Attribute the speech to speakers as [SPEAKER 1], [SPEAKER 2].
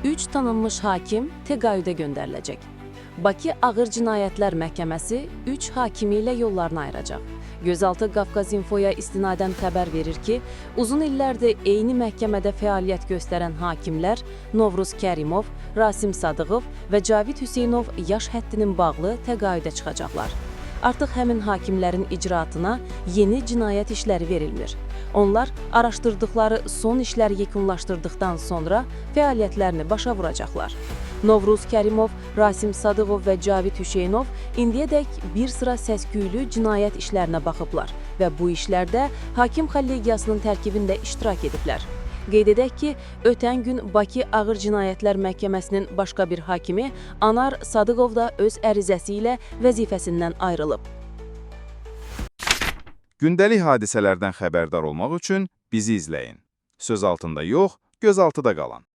[SPEAKER 1] 3 tanınmış hakim təqaüdə göndəriləcək. Bakı Ağır Cinayətlər Məhkəməsi 3 hakimi ilə yollarını ayıracaq. Gözaltı Qafqaz İnfoya istinadən xəbər verir ki, uzun illərdir eyni məhkəmədə fəaliyyət göstərən hakimlər Novruz Kərimov, Rasim Sadıqov və Cavid Hüseynov yaş həddinin bağlı təqaüdə çıxacaqlar. Artıq həmin hakimlərin icraatına yeni cinayət işləri verilmir. Onlar araşdırdıqları son işləri yekunlaşdırdıqdan sonra fəaliyyətlərini başa vuracaqlar. Novruz Kərimov, Rasim Sadıqov və Cavid Hüseynov indiyədək bir sıra səs-küylü cinayət işlərinə baxıblar və bu işlərdə hakim kollegiyasının tərkibində iştirak ediblər. Qeyd edək ki, ötən gün Bakı Ağır Cinayətlər Məhkəməsinin başqa bir hakimi Anar Sadıqov da öz ərizəsi ilə vəzifəsindən ayrılıb.
[SPEAKER 2] Gündəlik hadisələrdən xəbərdar olmaq üçün bizi izləyin. Söz altında yox, göz altıda qalın.